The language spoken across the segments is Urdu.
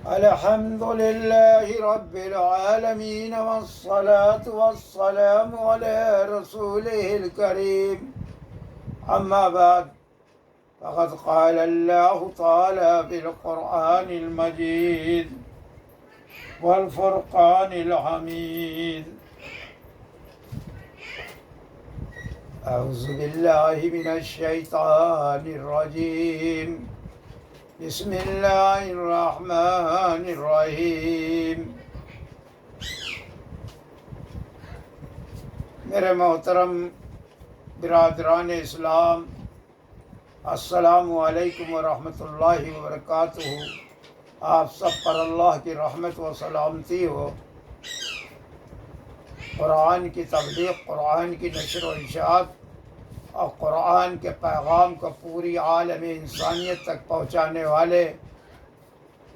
الحمد لله رب العالمين والصلاة والسلام على رسوله الكريم. أما بعد، فقد قال الله تعالى في القرآن المجيد والفرقان الحميد: أعوذ بالله من الشيطان الرجيم. بسم اللہ الرحمن الرحیم. میرے محترم برادران اسلام، السلام علیکم ورحمۃ اللہ وبرکاتہ. آپ سب پر اللہ کی رحمت و سلامتی ہو. قرآن کی تبلیغ، قرآن کی نشر و اشاعت اور قرآن کے پیغام کو پوری عالم انسانیت تک پہنچانے والے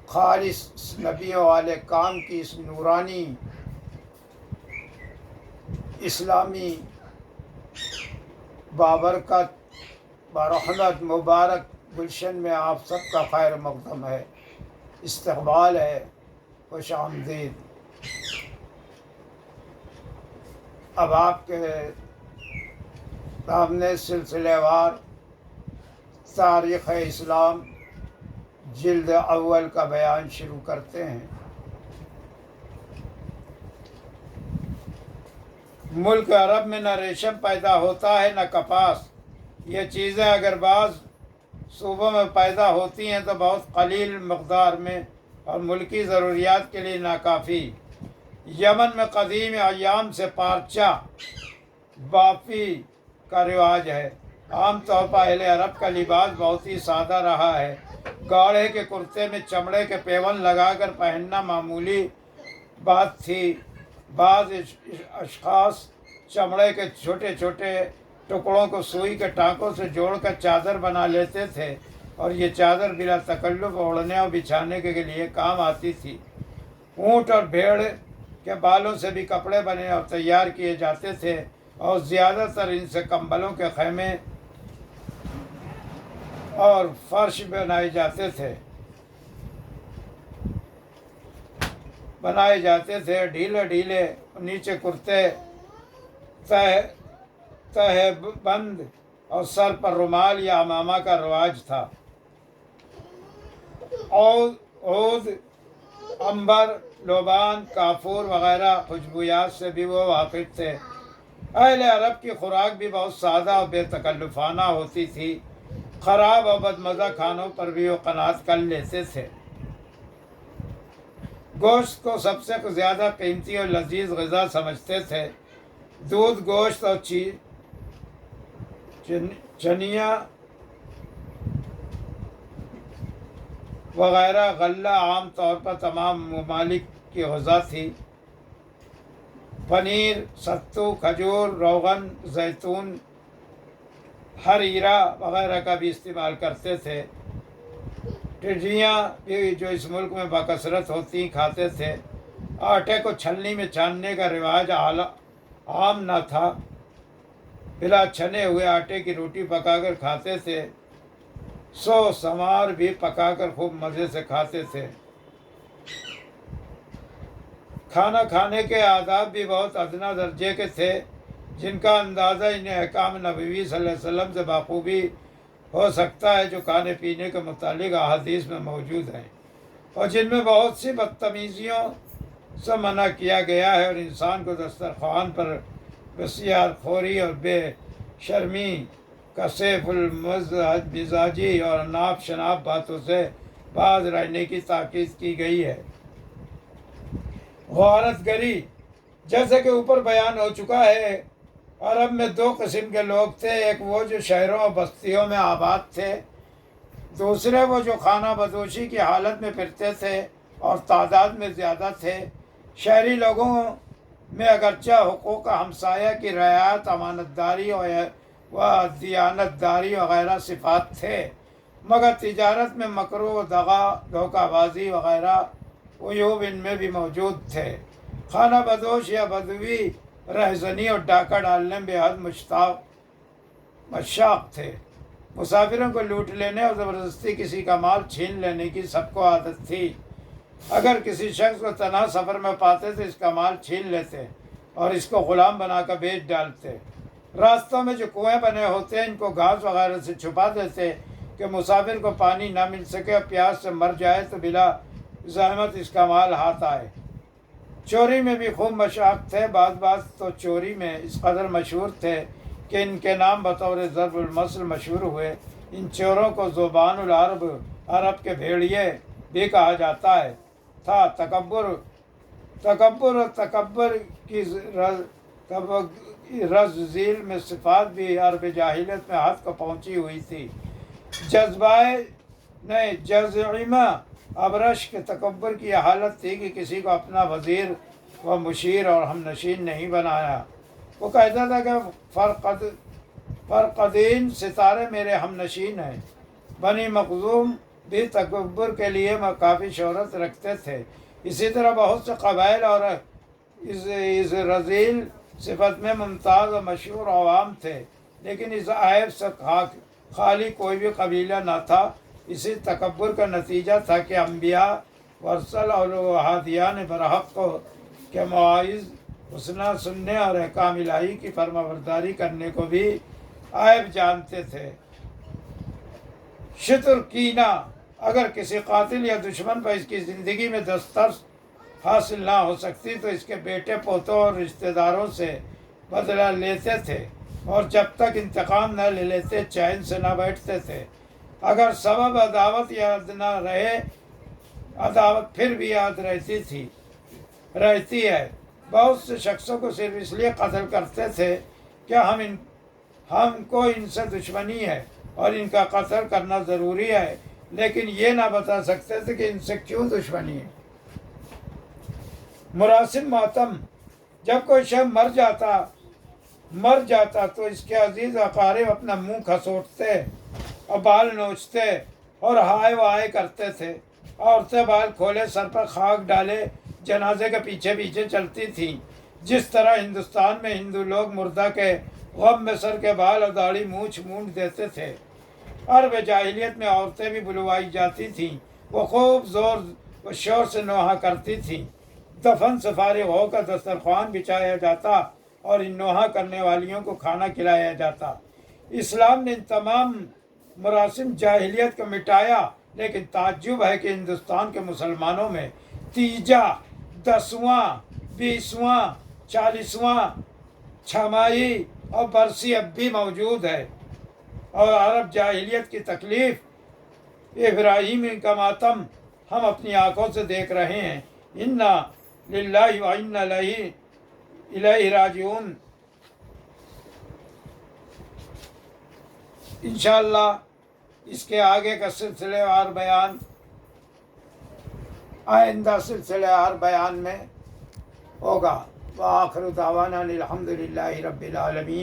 خالص نبیوں والے کام کی اس نورانی اسلامی بابرکت برحمت مبارک گلشن میں آپ سب کا خیر مقدم ہے، استقبال ہے، خوش آمدید. اب آپ کے سامنے سلسلہ وار تاریخ اسلام جلد اول کا بیان شروع کرتے ہیں. ملک عرب میں نہ ریشم پیدا ہوتا ہے نہ کپاس. یہ چیزیں اگر بعض صوبوں میں پیدا ہوتی ہیں تو بہت قلیل مقدار میں اور ملکی ضروریات کے لیے ناکافی. یمن میں قدیم ایام سے پارچہ بافی کا رواج ہے. عام طور پر اہل عرب کا لباس بہت ہی سادہ رہا ہے. گاڑے کے کرتے میں چمڑے کے پیون لگا کر پہننا معمولی بات تھی. بعض اشخاص چمڑے کے چھوٹے چھوٹے ٹکڑوں کو سوئی کے ٹانکوں سے جوڑ کر چادر بنا لیتے تھے، اور یہ چادر بلا تکلف اوڑھنے اور بچھانے کے لیے کام آتی تھی. اونٹ اور بھیڑ کے بالوں سے بھی کپڑے بنے اور تیار کیے جاتے تھے، اور زیادہ تر ان سے کمبلوں کے خیمے اور فرش بنائے جاتے تھے. ڈھیلے ڈھیلے نیچے کرتے تہ بند اور سر پر رومال یا امامہ کا رواج تھا. عود، عنبر، لوبان، کافور وغیرہ خوشبویات سے بھی وہ واقف تھے. اہل عرب کی خوراک بھی بہت سادہ اور بے تکلفانہ ہوتی تھی. خراب اور بدمزہ کھانوں پر بھی وہ قناعت کر لیتے تھے. گوشت کو سب سے زیادہ قیمتی اور لذیذ غذا سمجھتے تھے. دودھ، گوشت اور چنیا وغیرہ غلہ عام طور پر تمام ممالک کی غذا تھی. پنیر، ستو، کھجور، روغن، زیتون، ہریرا وغیرہ کا بھی استعمال کرتے تھے. ٹڈیاں بھی جو اس ملک میں بکثرت ہوتی کھاتے تھے. آٹے کو چھلنی میں چھاننے کا رواج عام نہ تھا. بلا چھنے ہوئے آٹے کی روٹی پکا کر کھاتے تھے. سمار بھی پکا کر خوب مزے سے کھاتے تھے. کھانا کھانے کے آداب بھی بہت ادنا درجے کے تھے، جن کا اندازہ ان احکام نبوی صلی اللہ علیہ وسلم سے بخوبی ہو سکتا ہے جو کھانے پینے کے متعلق احادیث میں موجود ہیں، اور جن میں بہت سی بدتمیزیوں سے منع کیا گیا ہے اور انسان کو دسترخوان پر بسیار خوری اور بے شرمی، کثیف المزاجی اور ناپ شناپ باتوں سے باز رہنے کی تاکید کی گئی ہے. غارت گری، جیسے کہ اوپر بیان ہو چکا ہے، عرب میں دو قسم کے لوگ تھے. ایک وہ جو شہروں اور بستیوں میں آباد تھے، دوسرے وہ جو خانہ بدوشی کی حالت میں پھرتے تھے اور تعداد میں زیادہ تھے. شہری لوگوں میں اگرچہ حقوق ہمسایہ کی رعایت، امانت داری و دیانت داری وغیرہ صفات تھے، مگر تجارت میں مکر و دغا، دھوکہ بازی وغیرہ عیوب ان میں بھی موجود تھے. خانہ بدوش یا بدوی رہزنی اور ڈاکہ ڈالنے میں بے حد مشاق تھے. مسافروں کو لوٹ لینے اور زبردستی کسی کا مال چھین لینے کی سب کو عادت تھی. اگر کسی شخص کو تنہا سفر میں پاتے تو اس کا مال چھین لیتے اور اس کو غلام بنا کر بیچ ڈالتے۔ راستوں میں جو کنویں بنے ہوتے ہیں ان کو گھاس وغیرہ سے چھپا دیتے کہ مسافر کو پانی نہ مل سکے اور پیاس سے مر جائے تو بلا زحمت اس کا مال ہاتھ آئے۔ چوری میں بھی خوب مشاق تھے، بعض تو چوری میں اس قدر مشہور تھے کہ ان کے نام بطور ضرب المثل مشہور ہوئے۔ ان چوروں کو زبان العرب، عرب کے بھیڑیے بھی کہا جاتا ہے تھا۔ تکبر کی رز ذیل میں صفات بھی عرب جاہلیت میں حد کو پہنچی ہوئی تھی۔ جزعمہ ابرش کے تکبر کی یہ حالت تھی کہ کسی کو اپنا وزیر و مشیر اور ہم نشین نہیں بنایا۔ وہ کہتا تھا کہ فرقدین ستارے میرے ہم نشین ہیں۔ بنی مخزوم بھی تکبر کے لیے کافی شہرت رکھتے تھے۔ اسی طرح بہت سے قبائل اور اس رذیل صفت میں ممتاز و مشہور عوام تھے، لیکن اس عیب سے خالی کوئی بھی قبیلہ نہ تھا۔ اسی تکبر کا نتیجہ تھا کہ انبیاء ورسل اور ہادیان برحق کے مواعظ حسنہ سننے اور احکام الہی کی فرمانبرداری کرنے کو بھی عیب جانتے تھے۔ شتر کینہ، اگر کسی قاتل یا دشمن پر اس کی زندگی میں دسترس حاصل نہ ہو سکتی تو اس کے بیٹے پوتوں اور رشتہ داروں سے بدلہ لیتے تھے، اور جب تک انتقام نہ لے لیتے چین سے نہ بیٹھتے تھے۔ اگر سبب عداوت یاد نہ رہے، عداوت پھر بھی یاد رہتی ہے۔ بہت سے شخصوں کو صرف اس لیے قتل کرتے تھے کہ ہم کو ان سے دشمنی ہے اور ان کا قتل کرنا ضروری ہے، لیکن یہ نہ بتا سکتے تھے کہ ان سے کیوں دشمنی ہے۔ مراسم ماتم، جب کوئی شخص مر جاتا تو اس کے عزیز اقارب اپنا منہ کھسوٹتے اور بال نوچتے اور ہائے وائے کرتے تھے۔ عورتیں بال کھولے سر پر خاک ڈالے جنازے کے پیچھے پیچھے چلتی تھیں۔ جس طرح ہندوستان میں ہندو لوگ مردہ کے غم میں سر کے بال اور داڑھی مونڈ دیتے تھے، عرب جاہلیت میں عورتیں بھی بلوائی جاتی تھیں۔ وہ خوب زور و شور سے نوحہ کرتی تھیں۔ دفن سے فارغ ہو کر دسترخوان بچھایا جاتا اور ان نوحہ کرنے والیوں کو کھانا کھلایا جاتا۔ اسلام نے ان تمام مراسم جاہلیت کو مٹایا، لیکن تعجب ہے کہ ہندوستان کے مسلمانوں میں تیجا، 10واں، 20واں، 40واں، چھمائی اور برسی اب بھی موجود ہے، اور عرب جاہلیت کی تکلیف ابراہیمی کا ماتم ہم اپنی آنکھوں سے دیکھ رہے ہیں۔ انا للہ و انا الیہ راجعون۔ انشاءاللہ اس کے آگے کا سلسلے وار بیان آئندہ سلسلے وار بیان میں ہوگا۔ وآخر دعوانا الحمد للہ رب العالمین۔